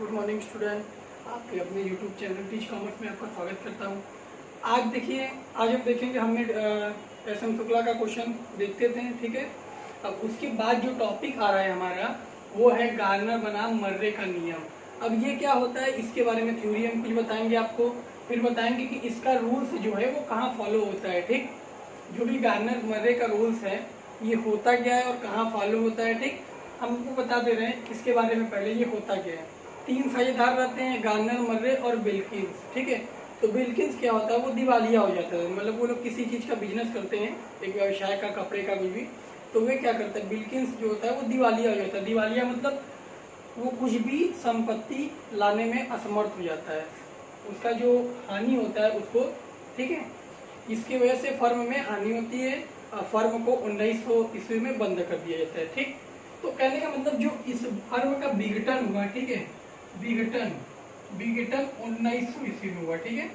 Good morning student, आपके अपने YouTube channel teach commerce में आपका स्वागत करता हूँ। आज देखिए, आज हम देखेंगे, हमने एस एम शुक्ला का क्वेश्चन देखते थे, ठीक है। अब उसके बाद जो टॉपिक आ रहा है हमारा वो है गार्नर बनाम मर्रे का नियम। अब ये क्या होता है, इसके बारे में थ्योरी हम कुछ बताएंगे आपको, फिर बताएंगे कि इसका रूल्स जो है वो कहाँ फॉलो होता है, ठीक। जो भी गार्नर मर्रे का रूल्स है ये होता क्या है और कहाँ फॉलो होता है, ठीक। हमको बता दे रहे हैं इसके बारे में। पहले ये होता क्या है, तीन साझेदार रहते हैं, गार्नर, मर्रे और बिल्किंस, ठीक है। तो बिल्किंस क्या होता है, वो दिवालिया हो जाता है, मतलब वो लोग किसी चीज़ का बिजनेस करते हैं, एक व्यवसाय का, कपड़े का, कुछ भी। तो वे क्या करते हैं, बिल्किंस जो होता है वो दिवालिया हो जाता है। दिवालिया मतलब वो कुछ भी संपत्ति लाने में असमर्थ हो जाता है, उसका जो हानि होता है उसको, ठीक है। इसकी वजह से फर्म में हानि होती है, फर्म को 1900 ईस्वी में बंद कर दिया जाता है, ठीक। तो कहने का मतलब जो इस फर्म का विघटन हुआ, ठीक है, विघटन 1900 ईस्वी में हुआ, ठीक है।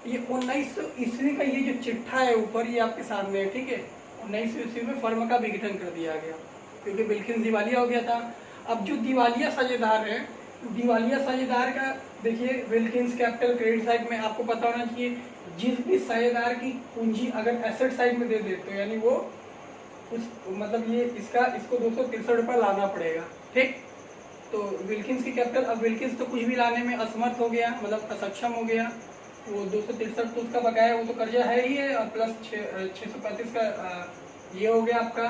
ये 1900 ईस्वी का ये जो चिट्ठा है ऊपर, ये आपके सामने है, ठीक है। 1900 ईस्वी में फर्म का विघटन कर दिया गया क्योंकि बिल्किंस दिवालिया हो गया था। अब जो दिवालिया साझेदार है, दिवालिया साझेदार का देखिए, विल्किंस कैपिटल क्रेडिट साइड में आपको पता होना चाहिए, जिस भी साझेदार की पूंजी अगर एसेट साइड में दे देते हो, यानी वो उस, मतलब ये इसको 263 रुपये लाना पड़ेगा, ठीक। तो विल्किंस की कैपिटल, अब विल्किंस तो कुछ भी लाने में असमर्थ हो गया, मतलब असक्षम हो गया। वो 263 तो उसका बकाया, वो तो कर्जा है ही है, और प्लस 635 का ये हो गया आपका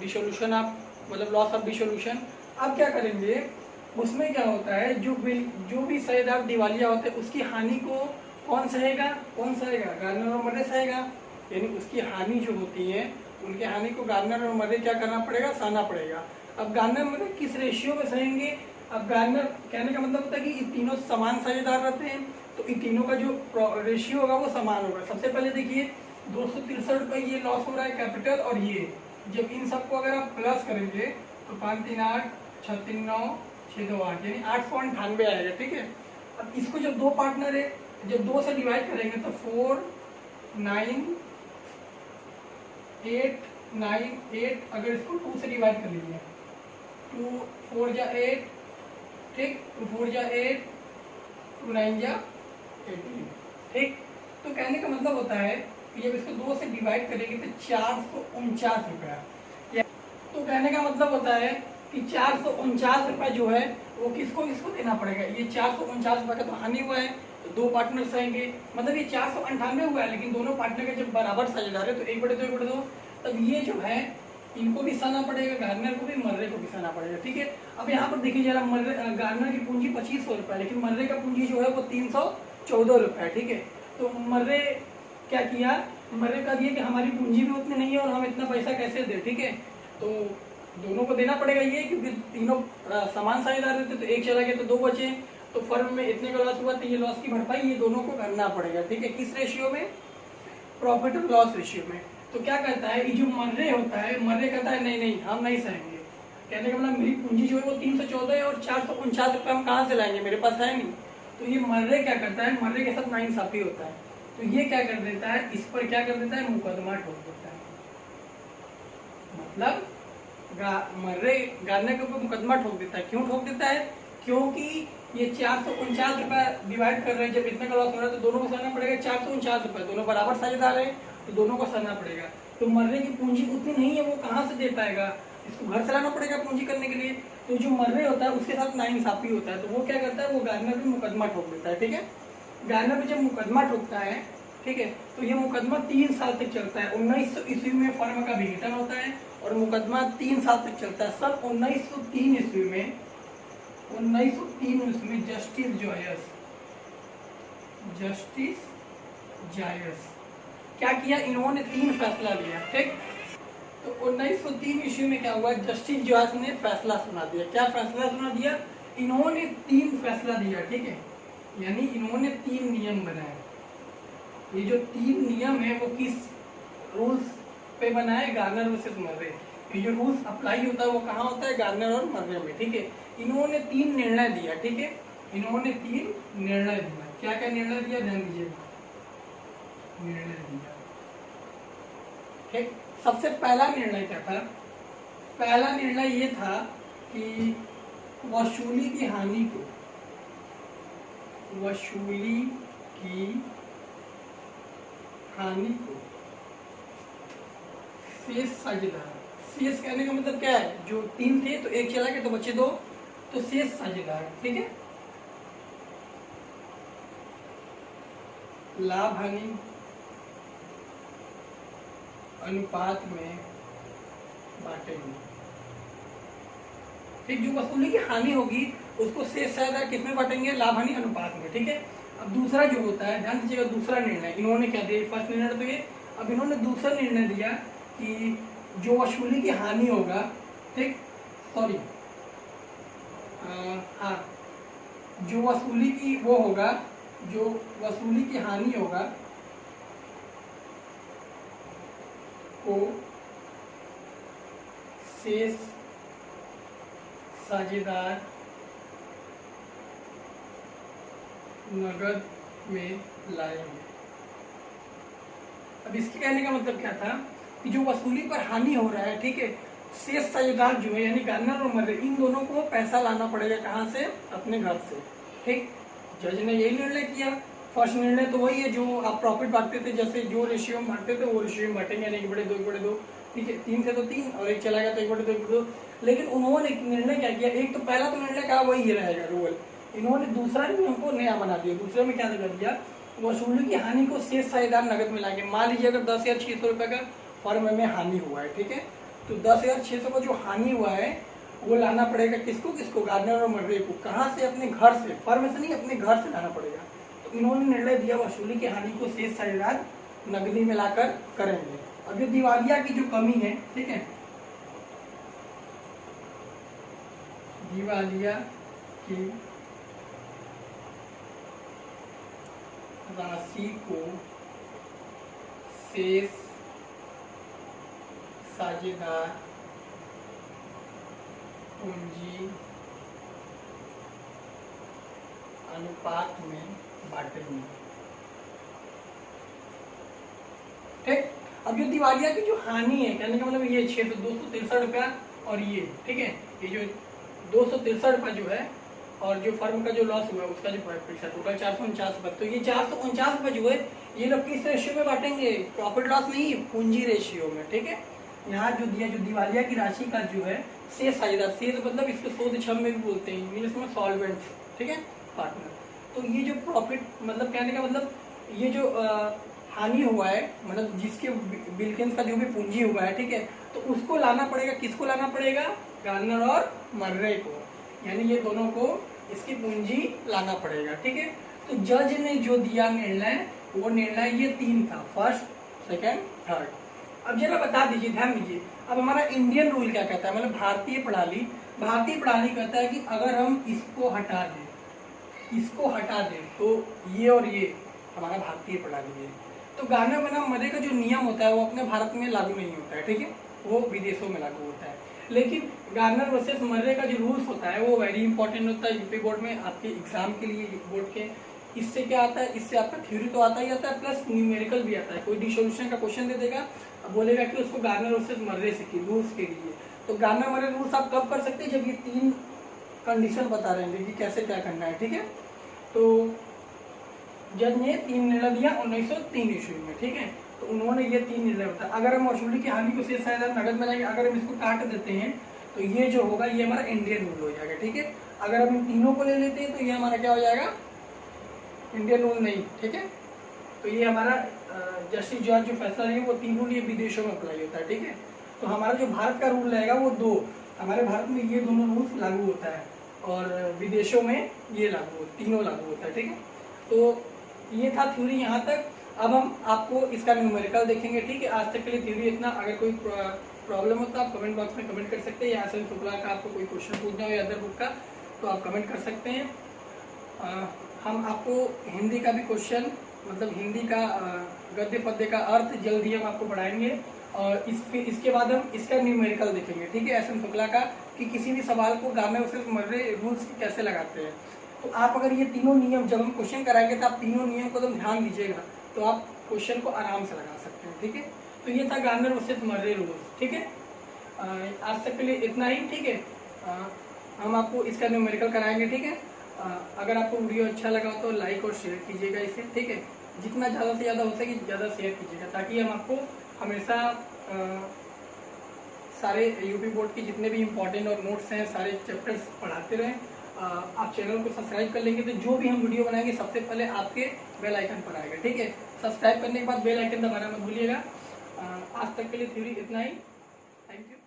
डिसोल्यूशन, आप मतलब लॉस ऑफ डिसोल्यूशन। अब क्या करेंगे, उसमें क्या होता है, जो भी साझेदार दिवालिया होते हैं उसकी हानि को कौन सहेगा, गार्नर और मर्रे सहेगा। यानी उसकी हानि जो होती है, उनकी हानि को गार्नर और मर्रे क्या करना पड़ेगा, सहना पड़ेगा। अब गार्नर मर्रे किस रेशियो में सहेंगे, अब गार्नर कहने का मतलब होता है कि ये तीनों समान साझेदार रहते हैं, तो इन तीनों का जो रेशियो होगा वो समान होगा। सबसे पहले देखिए, 263 रुपये ये लॉस हो रहा है कैपिटल, और ये जब इन सबको अगर आप प्लस करेंगे तो 5 3 8 6 3 9 6 2 8 यानी 898 आएगा, ठीक है। अब इसको जब दो पार्टनर है, जब 2 से डिवाइड करेंगे तो 4 9 8 9 8, अगर इसको 2 से डिवाइड कर लीजिए, 2 4 जा 8, ठीक, 2 4 जा 8, 2 9 जा 18, ठीक। तो कहने का मतलब होता है कि जब इसको 2 से डिवाइड करेंगे तो 449 रुपया। तो कहने का मतलब होता है कि 449 रुपया जो है वो इसको देना पड़ेगा। ये 449 रुपये का तो हानि हुआ है, तो दो पार्टनर सहेंगे, मतलब ये 498 हुआ है, लेकिन दोनों पार्टनर के जब बराबर साझेदार है तो 1/2 तब ये जो है इनको भी सहना पड़ेगा, गार्नर को भी, मर्रे को भी सहना पड़ेगा, ठीक है। अब यहाँ पर देखिए जरा, गार्नर की पूंजी 2500 रुपये, लेकिन मर्रे का पूंजी जो है वो 314 रुपये, ठीक है। तो मर्रे क्या किया, मर्रे का दिया कि हमारी पूंजी भी उतनी नहीं है और हम इतना पैसा कैसे दें, ठीक है। तो दोनों को देना पड़ेगा ये, क्योंकि तीनों समान साझेदार रहते, तो एक चला गया तो 2 बचे, तो फर्म में इतने का लॉस हुआ, तो ये लॉस की भरपाई ये दोनों को करना पड़ेगा, ठीक है। किस रेशियो में, प्रॉफिट और लॉस रेशियो में। तो क्या कहता है, ये जो मर्रे होता है, मर्रे कहता है नहीं हम नहीं सहेंगे। कहने का मतलब मेरी पूंजी जो है वो 314 है और 449 रुपये हम कहाँ से लाएंगे, मेरे पास है नहीं। तो ये मर्रे क्या करता है, मर्रे के साथ नाइंसाफी होता है, तो ये क्या कर देता है, इस पर क्या कर देता है, मुकदमा ठोक देता है। मतलब मर्रे गार्नर के ऊपर मुकदमा ठोक देता है। क्यों ठोक देता है, क्योंकि ये 449 रुपये डिवाइड कर रहे हैं, जब इतने का लॉस हो रहा है तो दोनों को सहना पड़ेगा 449 रुपये, दोनों बराबर साझेदार है तो दोनों को सहना पड़ेगा। तो मर्रे की पूंजी उतनी नहीं है, वो कहाँ से दे पाएगा, इसको घर से लाना पड़ेगा पूंजी करने के लिए। तो जो मर्रे होता है उसके साथ नाइंसाफी होता है, तो वो क्या करता है, वो गार्नर भी मुकदमा ठोक देता है, ठीक है। गार्नर भी जब मुकदमा ठोकता है, ठीक है, तो ये मुकदमा 3 साल तक चलता है। 1900 ईस्वी में फर्म का विघटन होता है और मुकदमा 3 साल तक चलता है। सन 1903 ईस्वी में, 1903 ईस्वी में जस्टिस जायस क्या किया, इन्होंने 3 फैसला लिया, ठीक। तो 1903 ईस्वी में क्या हुआ, जस्टिस जायस ने फैसला सुना दिया। क्या फैसला सुना दिया, इन्होंने 3 फैसला दिया, ठीक है, यानी इन्होंने 3 नियम बनाए। ये जो 3 नियम है वो किस रूल्स पे बनाए, गार्नर वर्सेस मर्रे। ये जो रूल्स अप्लाई होता है वो कहाँ होता है, गार्नर और मर्रे में, ठीक है। इन्होंने 3 निर्णय दिया, ठीक है, इन्होंने 3 निर्णय दिया। क्या क्या निर्णय दिया, ध्यान दीजिएगा, निर्णय दिया, ठीक। सबसे पहला निर्णय क्या था, पहला निर्णय ये था कि वसूली की हानि को, वसूली की हानि को शेष साझेदार, शेष कहने का मतलब क्या है, जो 3 थे तो 1 चला गया तो बचे 2, तो शेष साझेदार, ठीक है, लाभ हानि अनुपात में बांटेंगे। ठीक, जो वसूली की हानि होगी उसको शेष साझेदार किसमें बांटेंगे, लाभ हानि अनुपात में। ठीक है, अब दूसरा जो होता है, ध्यान दीजिएगा, दूसरा निर्णय इन्होंने क्या दिया, फर्स्ट निर्णय तो ये, अब इन्होंने दूसरा निर्णय दिया कि जो वसूली की हानि होगा, ठीक, सॉरी, हाँ, जो वसूली की वो होगा, जो वसूली की हानि होगा को शेष साझेदार नगद में लाएंगे। अब इसके कहने का मतलब क्या था कि जो वसूली पर हानि हो रहा है, ठीक है, शेष साझेदार जो है यानी गार्नर और मर्रे, इन दोनों को पैसा लाना पड़ेगा कहाँ से, अपने घर से। ठीक, जज ने यही निर्णय किया। फर्स्ट निर्णय तो वही है जो आप प्रॉफिट बांटते थे, जैसे जो रेशियो में बांटते थे वो रेशियो में बांटेंगे, यानी 1/2 ठीक है, 3 से तो 3 और 1 चला गया तो 1/2। लेकिन उन्होंने निर्णय क्या किया, एक तो पहला तो निर्णय कहा वही रहेगा रूल, इन्होंने दूसरा नियम को नया बना दिया। दूसरे में क्या कर दिया, वसूली की हानि को शेष साझेदार नगद में लाएंगे। मान लीजिए अगर 10,600 रुपये का फर्म में हानि हुआ है, ठीक है, तो 10,600 का जो हानि हुआ है वो लाना पड़ेगा किसको, किसको, गार्नर और मर्रे को। कहाँ से, अपने घर से, फर्म से नहीं, अपने घर से लाना पड़ेगा। तो इन्होंने निर्णय दिया वसूली की हानि को शेष साझेदार नगदी में लाकर करेंगे। अब ये दिवालिया की जो कमी है, ठीक है, दिवालिया की राशि को शेष साझेदार पूंजी अनुपात में बांटेंगे। ठीक, अब जो दिवालिया की जो हानि है, कहने का मतलब ये 263 रुपया और ये, ठीक है, ये जो 263 रुपया जो है और जो फर्म का जो लॉस हुआ है उसका जो पैसा टोटल 449 रुपये, तो ये 449 रुपये जो है ये लोग किस रेशियो में बांटेंगे, प्रॉफिट लॉस नहीं, पूंजी रेशियो में। ठीक है, यहाँ जो दिया, जो दिवालिया की राशि का जो है शेष साझेदार, शेष मतलब इसको शोध छम में भी बोलते हैं, इंग्लिश में सॉल्वेंट, ठीक है, पार्टनर। तो ये जो प्रॉफिट मतलब कहने का मतलब ये जो हानि हुआ है, मतलब जिसके बिल्किंस का जो भी पूंजी हुआ है, ठीक है, तो उसको लाना पड़ेगा, किसको लाना पड़ेगा, गार्नर और मर्रे को, यानी ये दोनों को इसकी पूंजी लाना पड़ेगा। ठीक है, तो जज ने जो दिया निर्णय, वो निर्णय ये 3 था, फर्स्ट, सेकंड, थर्ड। अब जरा बता दीजिए, ध्यान दीजिए, अब हमारा इंडियन रूल क्या कहता है, मतलब भारतीय प्रणाली कहता है कि अगर हम इसको हटा दें तो ये और ये हमारा भारतीय प्रणाली है। तो गार्नर बनाम मर्रे का जो नियम होता है वो अपने भारत में लागू नहीं होता है, ठीक है, वो विदेशों में लागू होता है। लेकिन गार्नर वर्सेस मर्रे का जो रूल्स होता है वो वेरी इंपॉर्टेंट होता है यूपी बोर्ड में, आपके एग्जाम के लिए बोर्ड के। इससे क्या आता है, इससे आपका थ्योरी तो आता ही आता है, प्लस न्यूमेरिकल भी आता है। कोई डिसोल्यूशन का क्वेश्चन दे देगा, बोलेगा कि उसको गार्नर वर्सेस मर्रे से की रूल्स के लिए। तो गार्नर मर्रे रूल्स आप कब कर सकते हैं, जब ये 3 कंडीशन बता रहे हैं कि कैसे क्या करना है। ठीक है, तो जज ने 3 निर्णय दिया 1903 ईस्वी में। ठीक है, तो उन्होंने ये 3 निर्णय बताया। अगर हम वसूली की हानि को शेष साझेदार नगद में लाएंगे, अगर हम इसको काट देते हैं तो ये जो होगा ये हमारा इंडियन रूल हो जाएगा। ठीक है, अगर हम इन तीनों को ले लेते हैं तो ये हमारा क्या हो जाएगा, इंडियन रूल नहीं। ठीक है, तो ये हमारा जस्टिस जॉर्ज जो फैसला है वो 3 रूल ये विदेशों में अप्लाई होता है। ठीक है, तो हमारा जो भारत का रूल रहेगा वो 2, हमारे भारत में ये दोनों रूल्स लागू होता है और विदेशों में ये लागू, तीनों लागू होता है। ठीक है, तो ये था थ्योरी यहाँ तक। अब हम आपको इसका न्यूमेरिकल देखेंगे। ठीक है, आज तक के लिए थ्योरी इतना। अगर कोई प्रॉब्लम हो तो आप कमेंट बॉक्स में कमेंट कर सकते हैं, या एस.एन. शुक्ला का आपको कोई क्वेश्चन पूछना हो या अदर बुक का तो आप कमेंट कर सकते हैं। हम आपको हिंदी का भी क्वेश्चन, मतलब हिंदी का गद्य पद्य का अर्थ जल्द ही हम आपको पढ़ाएंगे, और इसके बाद हम इसका न्यूमेरिकल देखेंगे। ठीक है, एस.एन. शुक्ला का, कि किसी भी सवाल को गार्नर वर्सेस मर्रे रूल्स कैसे लगाते हैं। तो आप अगर ये तीनों नियम, जब हम क्वेश्चन कराएंगे तो आप तीनों नियम को तो ध्यान दीजिएगा, तो आप क्वेश्चन को आराम से लगा सकते हैं। ठीक है, तो ये था गार्नर वर्सेस मर्रे रूल्स। ठीक है, आज तक के लिए इतना ही। ठीक है, हम आपको इसका न्यूमेरिकल कराएंगे, ठीक है। अगर आपको वीडियो अच्छा लगा तो लाइक और शेयर कीजिएगा इसे, ठीक है। जितना ज़्यादा से ज़्यादा हो सके ज़्यादा शेयर कीजिएगा, ताकि हम आपको हमेशा सारे यूपी बोर्ड के जितने भी इम्पोर्टेंट और नोट्स हैं सारे चैप्टर्स पढ़ाते रहें। आप चैनल को सब्सक्राइब कर लेंगे तो जो भी हम वीडियो बनाएंगे सबसे पहले आपके बेल आइकन पर आएगा, ठीक है। सब्सक्राइब करने के बाद बेल आइकन दबाना मत भूलिएगा। आज तक के लिए थ्योरी इतना ही। Thank you.